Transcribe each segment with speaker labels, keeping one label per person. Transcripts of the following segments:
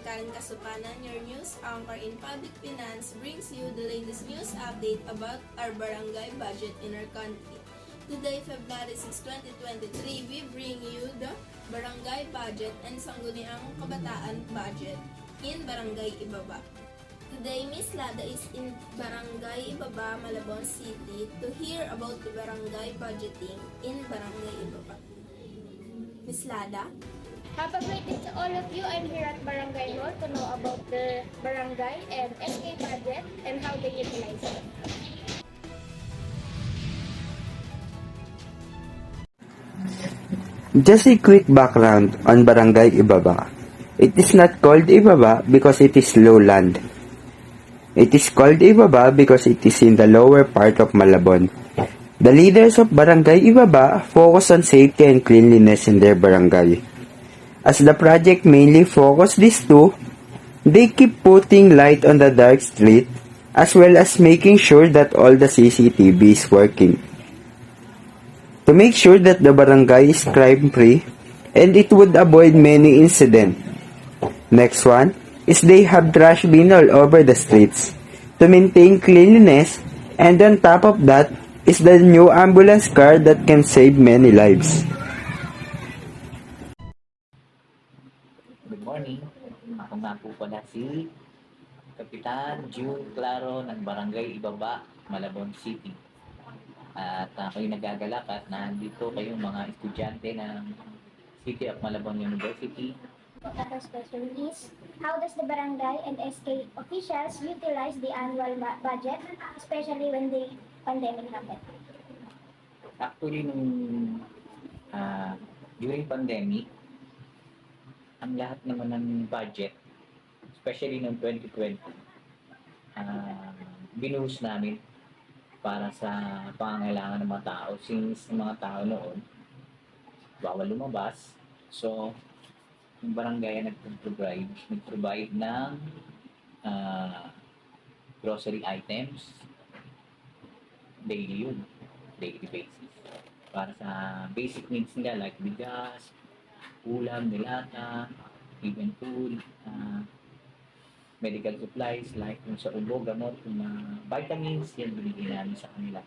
Speaker 1: Karen Kasupanan, your news anchor in public finance, brings you the latest news update about our barangay budget in our country. Today, February 6, 2023, we bring you the barangay budget and Sangguniang Kabataan budget in Barangay Ibaba. Today, Miss Lada is in Barangay Ibaba, Malabon City to hear about the barangay budgeting in Barangay Ibaba. Miss Lada?
Speaker 2: Have a great day to all of you. I'm here at Barangay Hall to know about the barangay and SK budget and how they utilize it.
Speaker 3: Just a quick background on Barangay Ibaba. It is not called Ibaba because it is lowland. It is called Ibaba because it is in the lower part of Malabon. The leaders of Barangay Ibaba focus on safety and cleanliness in their barangay. As the project mainly focus these two, they keep putting light on the dark street as well as making sure that all the CCTV is working. To make sure that the barangay is crime-free and it would avoid many incidents. Next one is they have trash bin all over the streets to maintain cleanliness, and on top of that is the new ambulance car that can save many lives.
Speaker 4: Good morning. Ako nga po pala si Kapitan June Claro ng Barangay Ibaba, Malabon City. At ako'y nagagalak at nandito kayong mga estudyante ng City of Malabon University.
Speaker 2: The first question is, how does the barangay and SK officials utilize the annual budget, especially when the pandemic happened?
Speaker 4: Actually, during pandemic, ang lahat naman ng budget, especially noong 2020, binuhos namin para sa pangangailangan ng mga tao. Since ng mga tao noon, bawal lumabas. So, yung barangay ay nag-provide ng grocery items, daily basis. Para sa basic needs nila like bigas, ulam, nilata, even food, medical supplies like yung sa ubo, gamot, yung vitamins, yan binigyan namin sa kanila.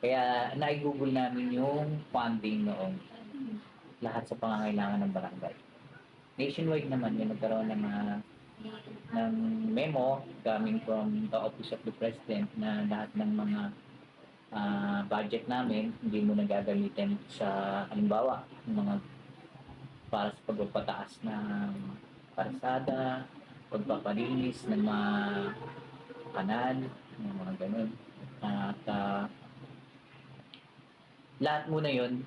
Speaker 4: Kaya naigugol namin yung funding noong lahat sa pangangailangan ng barangay. Nationwide naman yun, nagkaroon ng memo coming from the Office of the President na lahat ng mga budget namin hindi mo nagagamitin sa halimbawa mga para sa pagpapataas ng kalsada, pagpapalinis ng mga kanal, mga ganun. At lahat muna yun,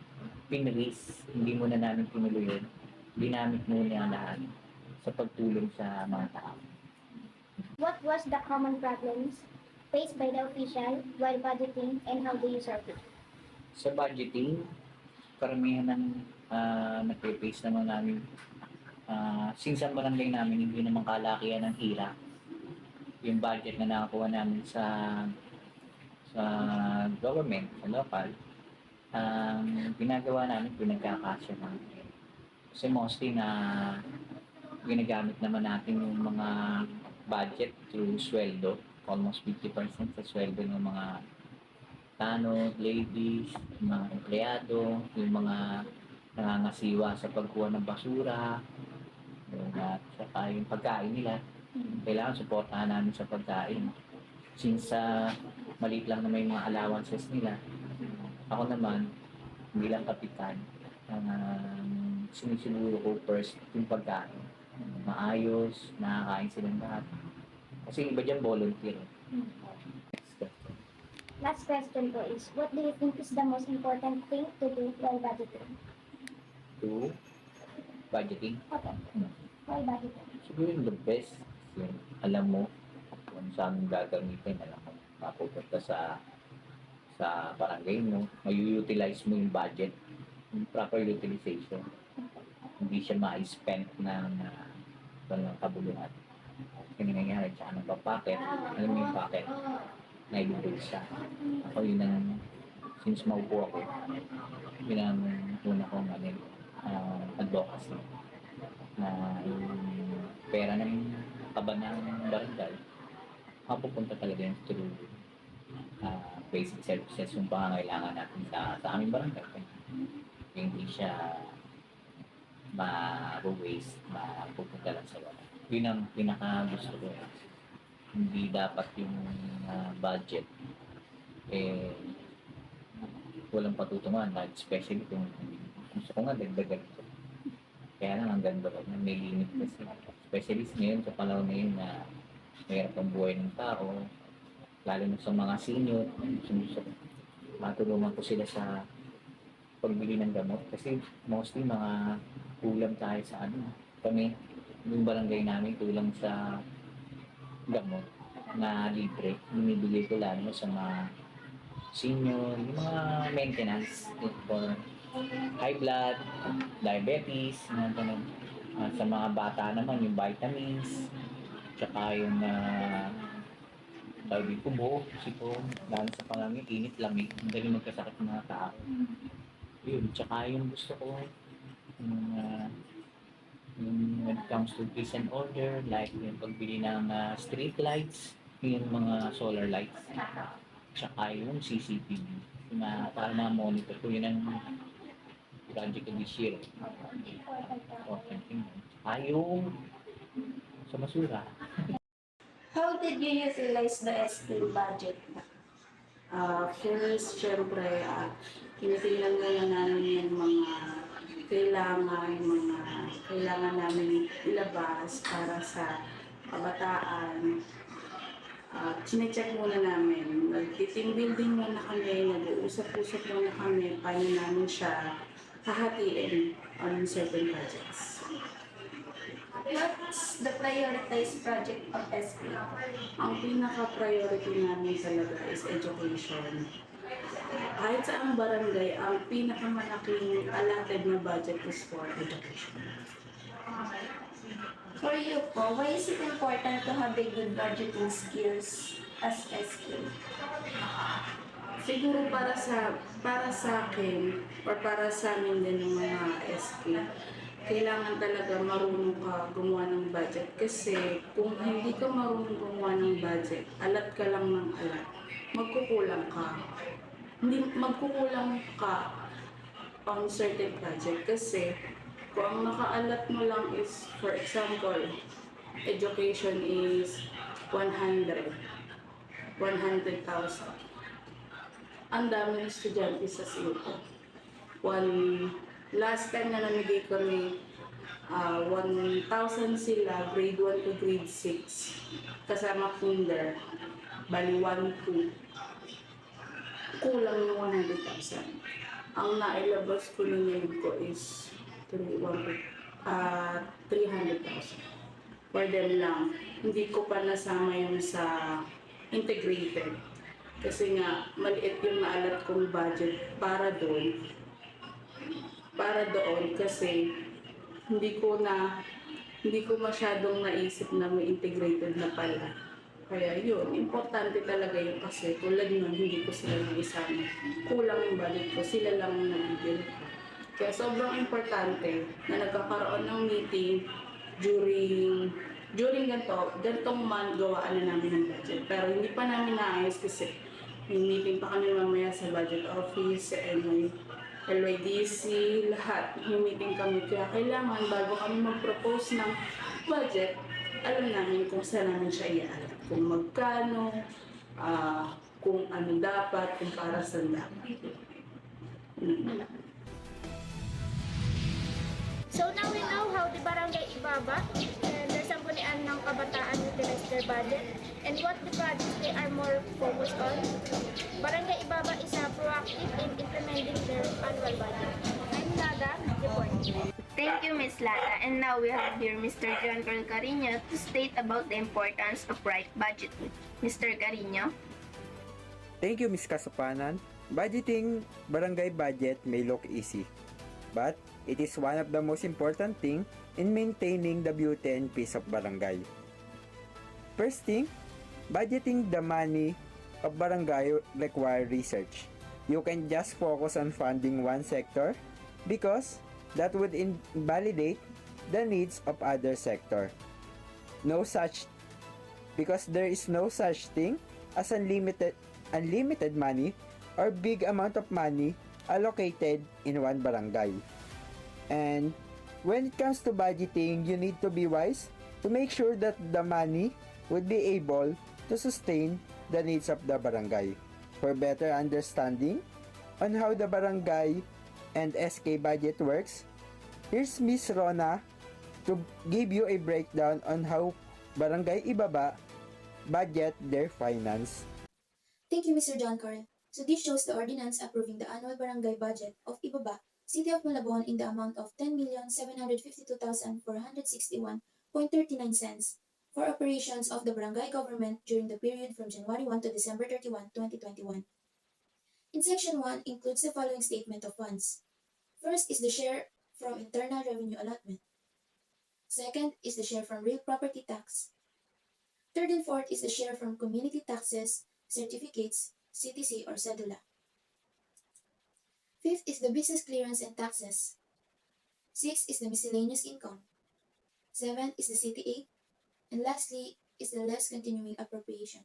Speaker 4: pinrelease. Hindi muna namin tinuloy yun. Ginamit muna ang lahat sa pagtulong sa mga tao.
Speaker 2: What was the common problems faced by the official while budgeting and how do you solve it?
Speaker 4: Sa budgeting, karamihan ng nagpe-face naman namin since ang barangay namin hindi naman kalakihan ng hira. Yung budget na nakakuha namin sa government, sa local, ginagawa namin, pinagkakasya namin. Kasi mostly na ginagamit naman natin yung mga budget through sweldo, almost 50% sa sweldo ng mga tanod, ladies, yung mga empleyado, yung mga nangangasiwa sa pagkuha ng basura, at saka yung pagkain nila. Kailangan supportahan namin sa pagkain. Since maliit lang na may mga allowances nila, ako naman, bilang kapitan, sinisiguro ko first yung pagkain. Maayos, nakakain silang lahat. Kasi iba dyan volunteer.
Speaker 2: Last question po is, what do you think is the most important thing to do while budgeting?
Speaker 4: To budgeting.
Speaker 2: Okay. While budgeting.
Speaker 4: Siguro yung the best. Yung alam mo kung saan gagamitin, alam mo, mapupunta sa barangay mo, may-utilize mo yung budget, yung proper utilization. Hindi siya ma-spend ng kabuluhan. Kasi nangyayari, tsaka nagpa-packet, alam mo yung packet, naibibig siya. Ako yun ang, since maupo ako, yun ang una kong advocacy na yung pera ng kaba ng barangay, mapupunta talaga yung through basic services yung pangangailangan natin sa aming barangay. Hindi siya ma-waste, mapupunta lang sa wala. Yun ang pinaka gusto ko. Hindi dapat yung budget eh walang patutungan, like especially kung gusto ko nga dagdagan ko. Kaya lang ang ganda ko, may limit kasi. Especially ngayon sa panahon ngayon na mahirap ang buhay ng tao, lalo na sa mga senior, gusto matulungan ko sila sa pagbili ng gamot kasi mostly mga kulang tayo sa kami, yung barangay namin kulang sa gamot na libre. Binibigay ko lalo sa mga senior, yung mga maintenance for high blood, diabetes, mga ganun. Sa mga bata naman, yung vitamins, tsaka yung sabi ko buo, sipon, lalo sa pangamit, init, lamig, madali magkasakit ng mga tao. Yun, tsaka yung gusto ko, yung when it comes to peace and order, like yung pagbili ng street lights, yung mga solar lights, tsaka yung CCTV, na para ma-monitor ko, yun ang project ko this year. Important thing. Yung sa basura.
Speaker 1: How did you utilize the SP budget?
Speaker 5: First, syempre, tinitingnan muna namin yung mga kailangan namin ilabas para sa kabataan. Chinecheck muna namin. Nag-team building muna kami, nag-uusap-usap muna kami, paano namin siya hahatiin on certain projects.
Speaker 1: What's the prioritized project of SP?
Speaker 5: Ang pinaka-priority namin talaga is education. Kahit sa ang barangay, ang pinakamalaking allotted na budget is for education.
Speaker 1: For you po, why is it important to have a good budgeting skills as SP?
Speaker 5: Siguro para sa akin or para sa amin din ng mga SP, kailangan talaga marunong ka gumawa ng budget kasi kung hindi ka marunong gumawa ng budget, alat ka lang ng alat, magkukulang ka on certain project kasi kung ang nakaalat mo lang is, for example, education is 100,000. Ang dami ng estudyante sa SIUPO. Last time na namigay kami, 1,000 sila, grade 1 to grade 6. Kasama kinder, bali 1-2. Kulang yung 100,000. Ang nailabas ko ng ko is 300,000. For them lang. Hindi ko pa nasama yung sa integrated. Kasi nga, maliit yung naalat kong budget para doon kasi hindi ko masyadong naisip na may integrated na pala. Kaya yun, importante talaga yun kasi tulad nun, hindi ko sila naisama. Kulang yung budget ko, sila lang ang nabigyan ko. Kaya sobrang importante na nagkakaroon ng meeting during gantong month gawaan na namin ng budget. Pero hindi pa namin naayos kasi may meeting pa kami mamaya sa budget office, sa LYDC, lahat. May meeting kami. Kaya kailangan bago kami mag-propose ng budget, alam namin kung saan namin siya iaalat. Kung magkano, kung ano dapat, kung para saan dapat.
Speaker 2: So now we know how the Barangay Ibaba and the Sanggunian ng Kabataan utilize their budget and what the projects they are more focused on. Barangay Ibaba is proactive in implementing their annual budget. I'm Nada, reporting.
Speaker 1: Thank you, Ms. Lata. And now we have here Mr. John Carino to state about the importance of right budgeting. Mr. Carino?
Speaker 3: Thank you, Ms. Kasapanan. Budgeting barangay budget may look easy, but it is one of the most important thing in maintaining the beauty and peace of barangay. First thing, budgeting the money of barangay require research. You can just focus on funding one sector because that would invalidate the needs of other sector. no such because there is no such thing as unlimited money or big amount of money allocated in one barangay. And when it comes to budgeting, you need to be wise to make sure that the money would be able to sustain the needs of the barangay. For better understanding on how the barangay and SK budget works, here's Miss Rona to give you a breakdown on how Barangay Ibaba budget their finance.
Speaker 6: Thank you, Mr. John Carl. So this shows the ordinance approving the annual barangay budget of Ibaba, City of Malabon in the amount of 10,752,461.39 for operations of the barangay government during the period from January 1 to December 31, 2021. In Section 1 includes the following statement of funds. First is the share from internal revenue allotment. Second is the share from real property tax. Third and fourth is the share from community taxes, certificates, CTC or cedula. Fifth is the business clearance and taxes. Sixth is the miscellaneous income. Seventh is the city aid. And lastly is the less continuing appropriation.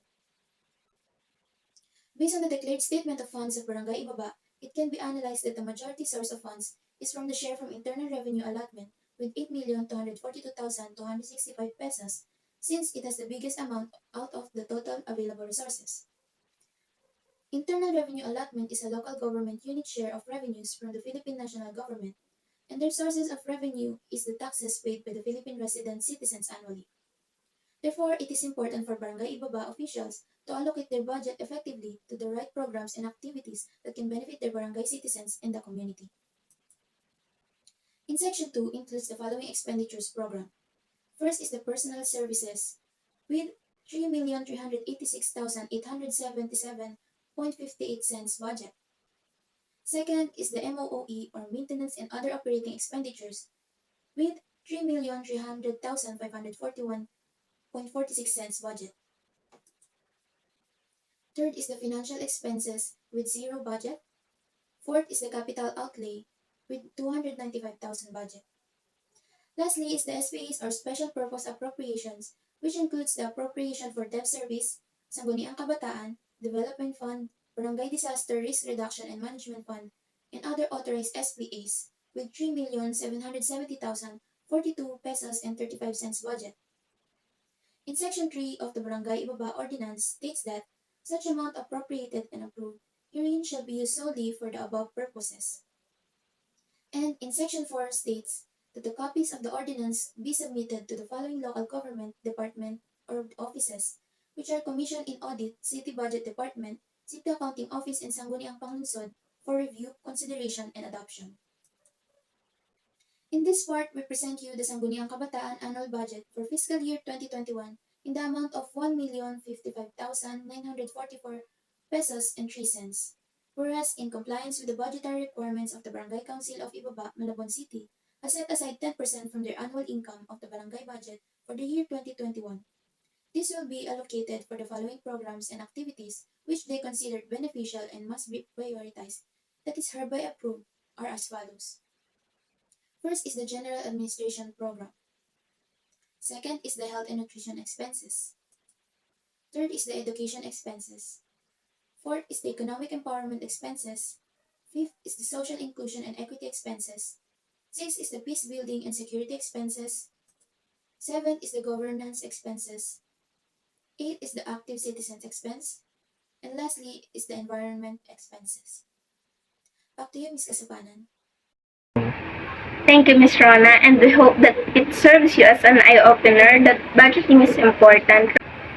Speaker 6: Based on the declared statement of funds of Barangay Ibaba, it can be analyzed that the majority source of funds is from the share from internal revenue allotment with 8,242,265 pesos, since it has the biggest amount out of the total available resources. Internal revenue allotment is a local government unit share of revenues from the Philippine national government, and their sources of revenue is the taxes paid by the Philippine resident citizens annually. Therefore, it is important for Barangay Ibaba officials to allocate their budget effectively to the right programs and activities that can benefit their barangay citizens and the community. In Section 2 includes the following expenditures program. First is the personal services with 3,386,877.58 budget. Second is the MOOE or maintenance and other operating expenditures with 3,300,541.46 budget. Third is the financial expenses with 0 budget. Fourth is the capital outlay with 295,000 budget. Lastly is the SPAs or Special Purpose Appropriations, which includes the appropriation for debt service, Sangguniang Kabataan, Development Fund, Barangay Disaster Risk Reduction and Management Fund, and other authorized SPAs with 3,770,042 pesos and 35 cents budget. In Section 3 of the Barangay Ibaba Ordinance states that such amount appropriated and approved herein shall be used solely for the above purposes. And in Section 4 states that the copies of the ordinance be submitted to the following local government department or offices, which are Commission in Audit, City Budget Department, City Accounting Office, and Sangguniang Panglungsod for review, consideration, and adoption. In this part, we present you the Sangguniang Kabataan annual budget for fiscal year 2021 in the amount of 1,055,944 pesos and 3 cents. Whereas, in compliance with the budgetary requirements of the Barangay Council of Ibaba, Malabon City, has set aside 10% from their annual income of the barangay budget for the year 2021. This will be allocated for the following programs and activities which they considered beneficial and must be prioritized, that is hereby approved, are as follows. First is the General Administration Program. Second is the Health and Nutrition expenses. Third is the Education expenses. Fourth is the Economic Empowerment expenses. Fifth is the Social Inclusion and Equity expenses. Sixth is the Peace Building and Security expenses. Seventh is the Governance expenses. Eighth is the Active Citizens expense. And lastly is the Environment expenses. Back to you, Ms. Kasapanan.
Speaker 2: Thank you, Ms. Rona, and we hope that it serves you as an eye-opener that budgeting is important.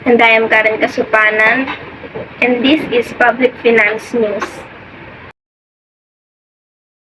Speaker 2: And I am Karen Kasupanan, and this is Public Finance News.